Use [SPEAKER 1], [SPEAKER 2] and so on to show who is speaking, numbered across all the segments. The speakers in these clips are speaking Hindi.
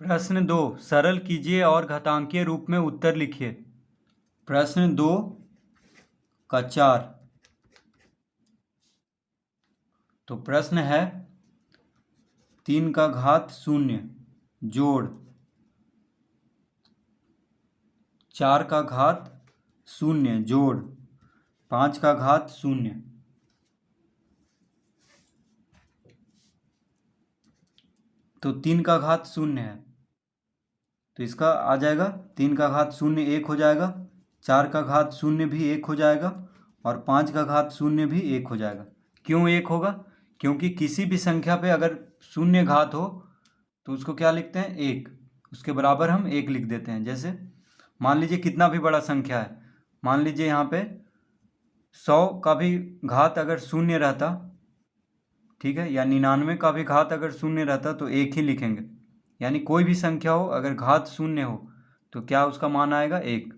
[SPEAKER 1] प्रश्न 2 सरल कीजिए और घातांकीय रूप में उत्तर लिखिए। प्रश्न 2 का 4। तो प्रश्न है 3 का घात 0 जोड़ 4 का घात 0 जोड़ 5 का घात 0। तो 3 का घात 0 है तो इसका आ जाएगा 3 का घात 0 1 हो जाएगा, 4 का घात 0 भी 1 हो जाएगा और 5 का घात 0 भी 1 हो जाएगा। क्यों 1 होगा? क्योंकि किसी भी संख्या पे अगर 0 घात हो तो उसको क्या लिखते हैं? 1। उसके बराबर हम 1 लिख देते हैं। जैसे मान लीजिए कितना भी बड़ा संख्या है, मान लीजिए यहाँ पे 100 का भी घात अगर 0 रहता, ठीक है, या 99 का भी घात अगर 0 रहता तो 1 ही लिखेंगे। यानी कोई भी संख्या हो अगर घात 0 हो तो क्या उसका मान आएगा? 1।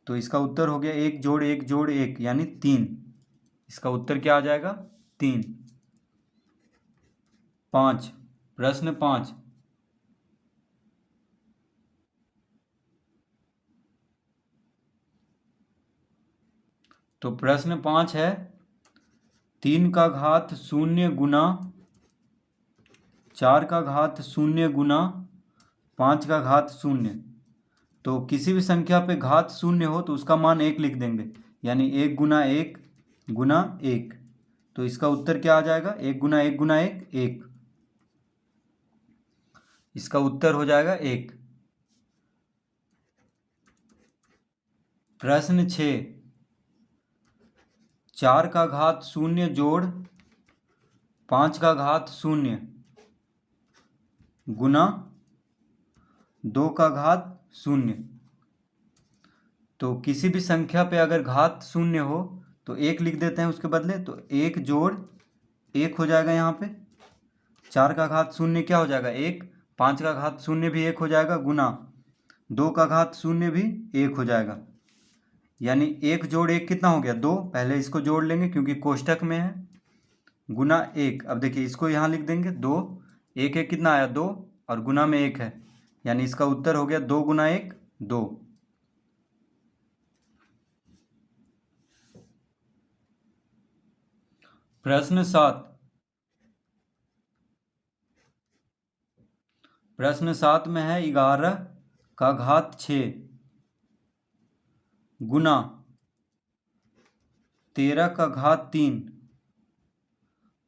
[SPEAKER 1] तो इसका उत्तर हो गया 1 जोड़ 1 जोड़ 1 यानी 3। इसका उत्तर क्या आ जाएगा? 3। 5 प्रश्न 5। तो प्रश्न 5 है 3 का घात 0 गुना 4 का घात 0 गुना 5 का घात 0। तो किसी भी संख्या पे घात 0 हो तो उसका मान 1 लिख देंगे, यानी 1 गुना 1 गुना 1। तो इसका उत्तर क्या आ जाएगा? 1 गुना 1 गुना 1 1। इसका उत्तर हो जाएगा 1। प्रश्न 6 4 का घात 0 जोड़ 5 का घात 0 गुना 2 का घात 0। तो किसी भी संख्या पे अगर घात 0 हो तो 1 लिख देते हैं उसके बदले। तो 1 जोड़ 1 हो जाएगा यहाँ पे। 4 का घात 0 क्या हो जाएगा? 1। 5 का घात 0 भी 1 हो जाएगा गुना 2 का घात 0 भी 1 हो जाएगा। यानी 1 जोड़ 1 कितना हो गया? 2। पहले इसको जोड़ लेंगे क्योंकि कोष्टक में है, गुना 1। अब देखिए इसको यहाँ लिख देंगे 2। 1 1 कितना आया? 2 और गुना में 1 है, यानी इसका उत्तर हो गया 2 गुना 1 2। प्रश्न 7। प्रश्न 7 में है 11 का घात 6 गुना 13 का घात 3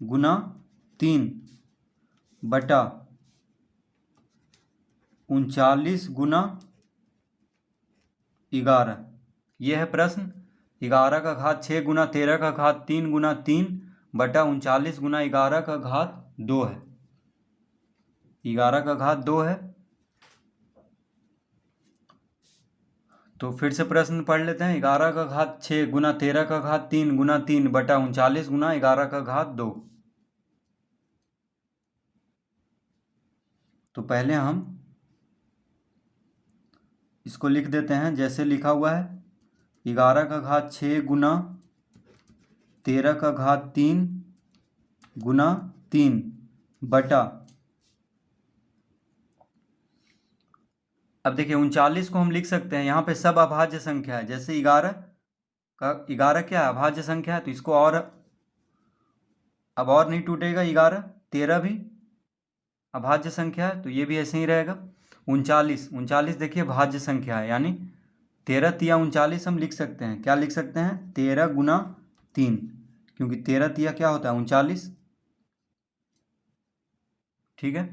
[SPEAKER 1] गुना 3 बटा 39 गुना 11। यह है प्रश्न। 11 का घात 6 गुना 13 का घात 3 गुना 3 बटा 39 गुना 11 का घात 2 है। 11 का घात 2 है। तो फिर से प्रश्न पढ़ लेते हैं। 11 का घात 6 गुना 13 का घात 3 गुना 3 बटा 39 गुना 11 का घात 2। तो पहले हम इसको लिख देते हैं जैसे लिखा हुआ है। 11 का घात 6 गुना 13 का घात 3 गुना 3 बटा, अब देखिए 39 को हम लिख सकते हैं, यहाँ पे सब अभाज्य संख्या है। जैसे 11 का 11 क्या है? अभाज्य संख्या है, तो इसको और अब और नहीं टूटेगा। 11 13 भी अभाज्य संख्या है तो ये भी ऐसे ही रहेगा। 39 देखिए भाज्य संख्या है, यानी 13 तिया 39 हम लिख सकते हैं। क्या लिख सकते हैं? 13 गुना 3, क्योंकि 13 तिया क्या होता है? 39। ठीक है,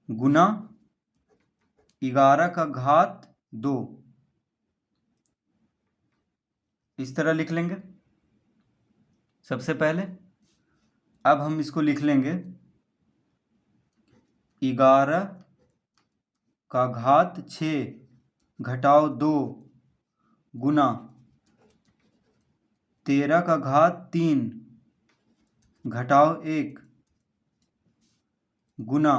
[SPEAKER 1] गुना 11 का घात 2 इस तरह लिख लेंगे सबसे पहले। अब हम इसको लिख लेंगे 11 का घात 6 घटाओ 2 गुना 13 का घात 3 घटाओ 1 गुना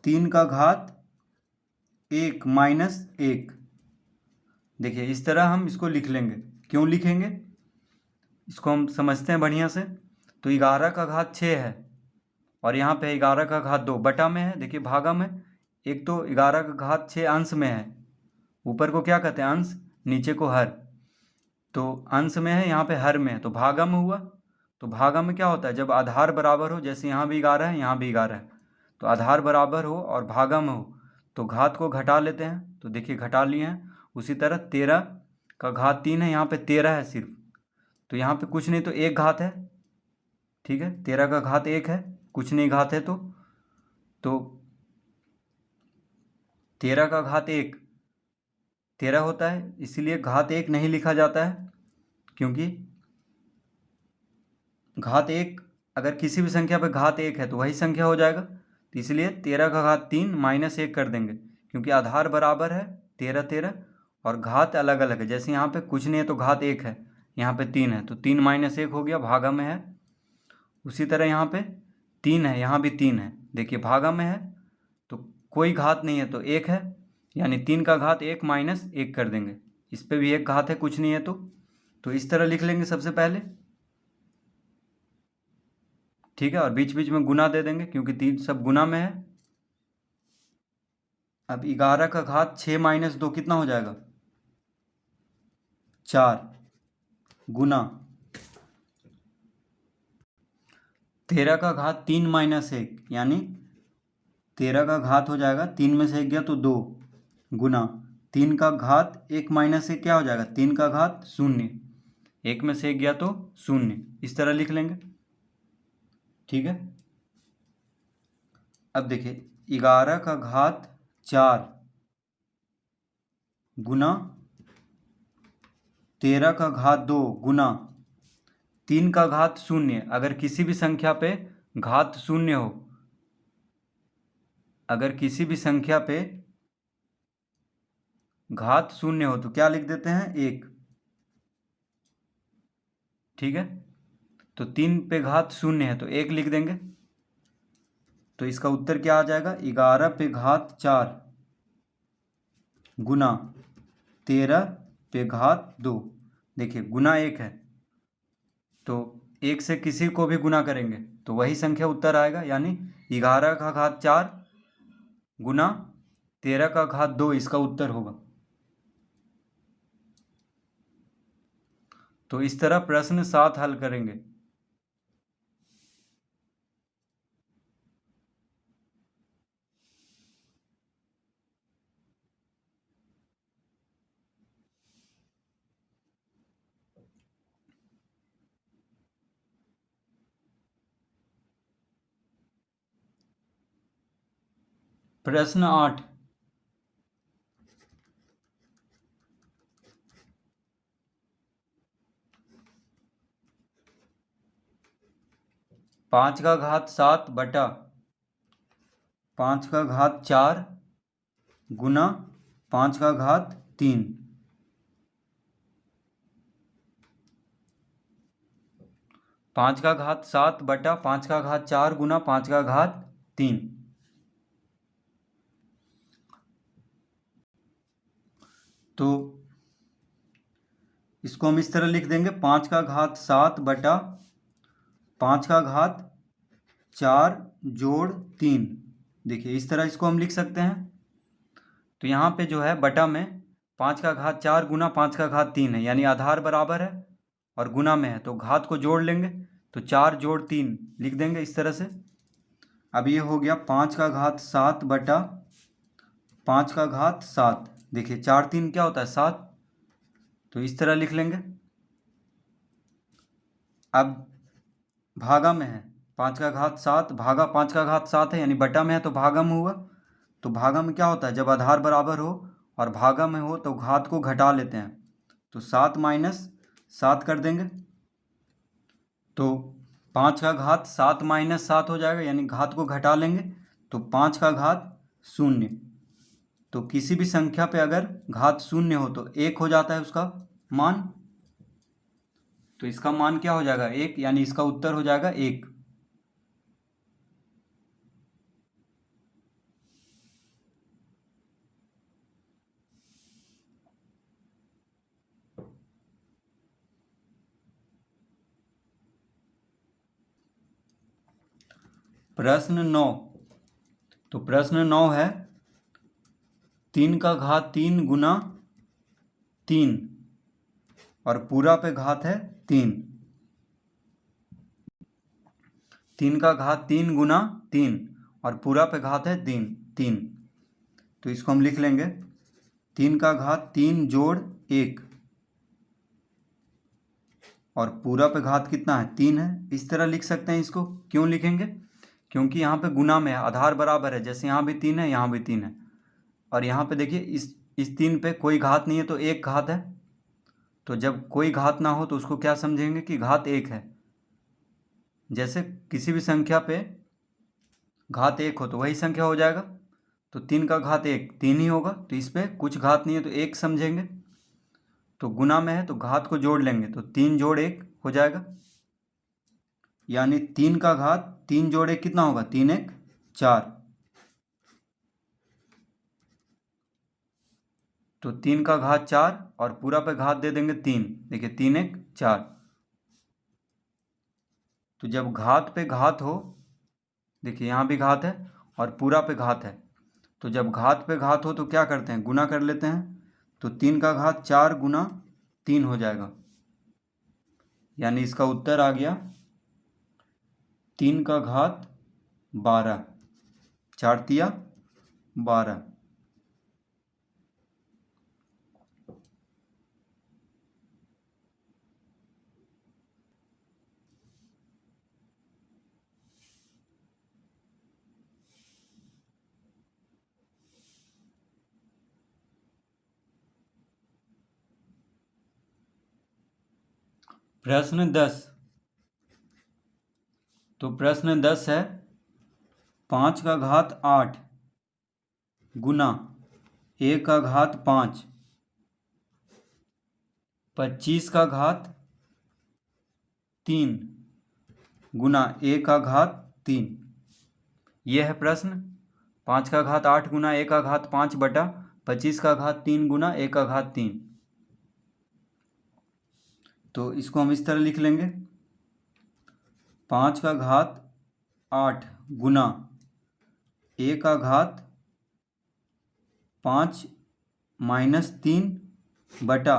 [SPEAKER 1] 3 का घात 1 माइनस 1। देखिए इस तरह हम इसको लिख लेंगे। क्यों लिखेंगे इसको हम समझते हैं बढ़िया से। तो 11 का घात 6 है और यहाँ पे 11 का घात 2 बटा में है, देखिए भागा में। एक तो 11 का घात 6 अंश में है, ऊपर को क्या कहते हैं अंश, नीचे को हर। तो अंश में है, यहाँ पे हर में है, तो भागा में हुआ। तो भागा में क्या होता है, जब आधार बराबर हो, जैसे यहाँ भी 11 है यहाँ भी 11 है, तो आधार बराबर हो और भागा में हो तो घात को घटा लेते हैं। तो देखिए घटा लिए हैं। उसी तरह 13 का घात 3 है, यहाँ पे 13 है सिर्फ, तो यहाँ पे कुछ नहीं तो एक घात है। ठीक है, 13 का घात 1 है, कुछ नहीं घात है तो 13 का घात 1 13 होता है, इसीलिए घात 1 नहीं लिखा जाता है, क्योंकि घात 1 अगर किसी भी संख्या पे घात 1 है तो वही संख्या हो जाएगा। तो इसलिए 13 का घात 3 माइनस 1 कर देंगे, क्योंकि आधार बराबर है 13 13 और घात अलग अलग है। जैसे यहाँ पे कुछ नहीं है तो घात 1 है, यहाँ पे 3 है तो 3 माइनस 1 हो गया, भागा में है। उसी तरह यहाँ पे 3 है, यहाँ भी 3 है, देखिए भागा में है तो कोई घात नहीं है तो 1 है, यानी 3 का घात 1 माइनस 1 कर देंगे। इस पे भी एक घात है, कुछ नहीं है तो इस तरह लिख लेंगे सबसे पहले। ठीक है, और बीच बीच में गुना दे देंगे क्योंकि 3 सब गुना में है। अब 11 का घात 6 माइनस 2 कितना हो जाएगा, 4 गुना 13 का घात 3 माइनस 1, यानी 13 का घात हो जाएगा, 3 में से 1 गया तो 2 गुना 3 का घात 1 माइनस 1 क्या हो जाएगा, 3 का घात 0, 1 में से 1 गया तो 0, इस तरह लिख लेंगे। ठीक है, अब देखिए 11 का घात 4 गुना 13 का घात 2 गुना 3 का घात 0। अगर किसी भी संख्या पे घात 0 हो, अगर किसी भी संख्या पे घात 0 हो तो क्या लिख देते हैं, 1। ठीक है, तो 3 पे घात 0 है तो 1 लिख देंगे। तो इसका उत्तर क्या आ जाएगा, 11 पे घात 4 गुना 13 पे घात 2। देखिए गुना 1 है तो 1 से किसी को भी गुना करेंगे तो वही संख्या उत्तर आएगा, यानी 11 का घात 4 गुना 13 का घात 2 इसका उत्तर होगा। तो इस तरह प्रश्न 7 हल करेंगे। प्रश्न 8, 5 का घात 7 बटा 5 का घात 4 गुना 5 का घात 3। 5 का घात 7 बटा 5 का घात 4 गुना 5 का घात 3। तो इसको हम इस तरह लिख देंगे, 5 का घात 7 बटा 5 का घात 4 जोड़ 3। देखिए इस तरह इसको हम लिख सकते हैं। तो यहाँ पे जो है बटा में 5 का घात 4 गुना 5 का घात 3 है, यानी आधार बराबर है और गुना में है तो घात को जोड़ लेंगे, तो 4 जोड़ 3 लिख देंगे इस तरह से। अब ये हो गया 5 का घात 7 बटा 5 का घात 7। देखिए 4 3 क्या होता है, 7, तो इस तरह लिख लेंगे। अब भागा में है 5 का घात 7 भागा 5 का घात 7 है, यानी बटा में है तो भागा में हुआ। तो भागा में क्या होता है, जब आधार बराबर हो और भागा में हो तो घात को घटा लेते हैं, तो 7 माइनस 7 कर देंगे। तो 5 का घात 7 माइनस 7 हो जाएगा, यानी घात को घटा लेंगे तो 5 का घात 0। तो किसी भी संख्या पे अगर घात 0 हो तो 1 हो जाता है उसका मान। तो इसका मान क्या हो जाएगा, 1, यानी इसका उत्तर हो जाएगा 1। प्रश्न 9। तो प्रश्न 9 है 3 का घात 3 गुना 3 और पूरा पे घात है 3। 3 का घात 3 गुना 3 और पूरा पे घात है 3। तो इसको हम लिख लेंगे 3 का घात 3 जोड़ 1 और पूरा पे घात कितना है 3 है। इस तरह लिख सकते हैं इसको। क्यों लिखेंगे? क्योंकि यहाँ पे गुना में है, आधार बराबर है। जैसे यहाँ भी 3 है, यहाँ भी 3 है, और यहाँ पे देखिए इस 3 पे कोई घात नहीं है तो एक घात है। तो जब कोई घात ना हो तो उसको क्या समझेंगे कि घात 1 है। जैसे किसी भी संख्या पे घात 1 हो तो वही संख्या हो जाएगा। तो 3 का घात 1 3 ही होगा, तो इस पे कुछ घात नहीं है तो 1 समझेंगे। तो गुना में है तो घात को जोड़ लेंगे तो 3 जोड़ 1 हो जाएगा। यानी 3 का घात 3 जोड़ 1 कितना होगा? 3 1 4। तो 3 का घात 4 और पूरा पे घात दे देंगे 3। देखिए 3 1 4। तो जब घात पे घात हो, देखिए यहाँ भी घात है और पूरा पे घात है, तो जब घात पे घात हो तो क्या करते हैं? गुना कर लेते हैं। तो 3 का घात 4 गुना 3 हो जाएगा। यानी इसका उत्तर आ गया 3 का घात 12। 4 तिया 12। प्रश्न 10। तो प्रश्न 10 है 5 का घात 8 गुना 1 का घात 5 25 का घात 3 गुना 1 का घात 3। यह है प्रश्न। 5 का घात 8 गुना 1 का घात 5 बटा 25 का घात 3 गुना 1 का घात 3। तो इसको हम इस तरह लिख लेंगे 5 का घात 8 गुना 1 का घात 5 माइनस 3 बटा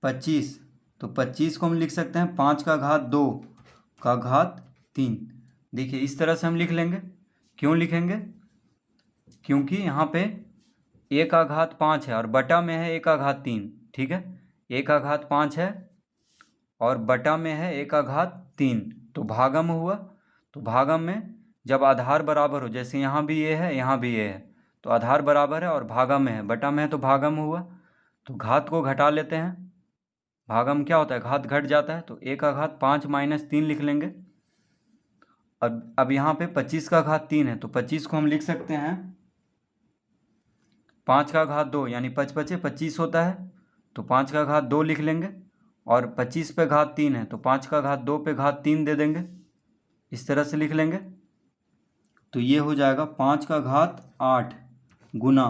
[SPEAKER 1] 25। तो 25 को हम लिख सकते हैं 5 का घात 2 का घात 3। देखिए इस तरह से हम लिख लेंगे। क्यों लिखेंगे? क्योंकि यहाँ पे 1 का घात 5 है और बटा में है 1 का घात 3। ठीक है, 1 का घात 5 है और बटा में है 1 का घात 3, तो भागम हुआ। तो भागम में जब आधार बराबर हो, जैसे यहाँ भी ये है यहाँ भी ये है, तो आधार बराबर है और भागम में है, बटा में है तो भागम हुआ। तो घात को घटा लेते हैं। भागम क्या होता है? घात घट जाता है। तो 1 का घात 5 माइनस 3 लिख लेंगे। अब यहाँ पे 25 का घात 3 है तो 25 को हम लिख सकते हैं 5 का घात 2, यानी 5 पचे 25 होता है, तो 5 का घात 2 लिख लेंगे। और 25 पे घात 3 है तो 5 का घात 2 पे घात 3 दे देंगे। इस तरह से लिख लेंगे। तो ये हो जाएगा 5 का घात 8 गुना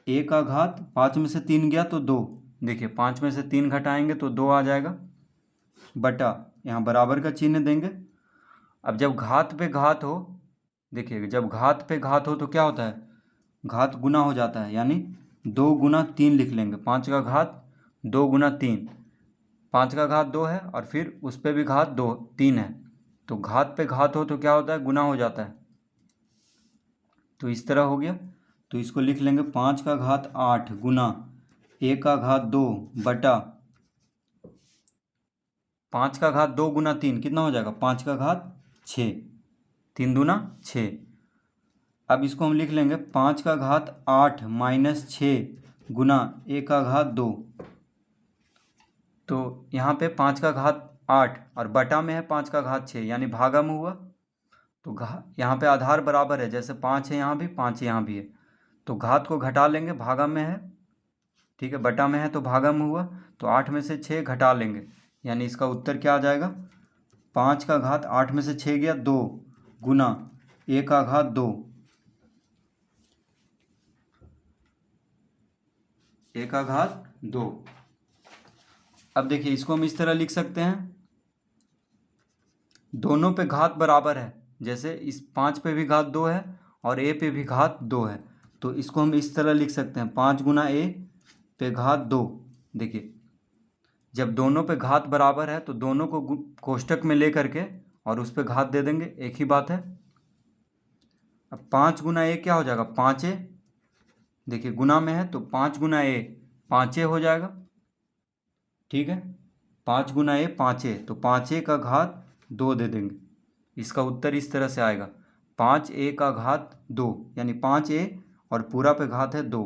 [SPEAKER 1] 1 का घात 5 में से 3 गया तो 2। देखिए 5 में से 3 घटाएंगे तो 2 आ जाएगा, बटा यहाँ बराबर का चिन्ह देंगे। अब जब घात पे घात हो, देखिए जब घात पे घात हो तो क्या होता है? घात गुना हो जाता है, यानी 2 गुना 3 लिख लेंगे। 5 का घात 2 गुना 3, 5 का घात 2 है और फिर उस पर भी घात 2 3 है, तो घात पे घात हो तो क्या होता है? गुना हो जाता है। तो इस तरह हो गया। तो इसको लिख लेंगे 5 का घात 8 गुना 1 का घात 2 बटा 5 का घात 2 गुना 3 कितना हो जाएगा? 5 का घात 6। 3 दूना 6। अब इसको हम लिख लेंगे 5 का घात 8 माइनस 6 गुना 1 का घात 2। तो यहाँ पे 5 का घात 8 और बटा में है 5 का घात 6, यानी भागम हुआ। तो यहाँ पे आधार बराबर है, जैसे 5 है यहाँ भी 5 यहाँ भी है, तो घात को घटा लेंगे, भागम में है। ठीक है, बटा में है तो भागम हुआ। तो 8 में से 6 घटा लेंगे, यानी इसका उत्तर क्या आ जाएगा? 5 का घात 8 में से 6 गया 2 गुना 1 का घात 2। 1 का घात 2। अब देखिए इसको हम इस तरह लिख सकते हैं दोनों पे घात बराबर है, जैसे इस 5 पे भी घात 2 है और ए पे भी घात 2 है, तो इसको हम इस तरह लिख सकते हैं 5 गुना ए पे घात 2। देखिए जब दोनों पे घात बराबर है तो दोनों को कोष्टक में ले करके और उस पे घात दे देंगे, एक ही बात है। अब 5 गुना ए क्या हो जाएगा, 5 ए। देखिए गुना में है तो 5 गुना ए 5 ए हो जाएगा। ठीक है, 5 गुना ए 5 ए, तो 5 ए का घात 2 दे देंगे। इसका उत्तर इस तरह से आएगा 5 ए का घात 2, यानी 5 ए और पूरा पे घात है 2।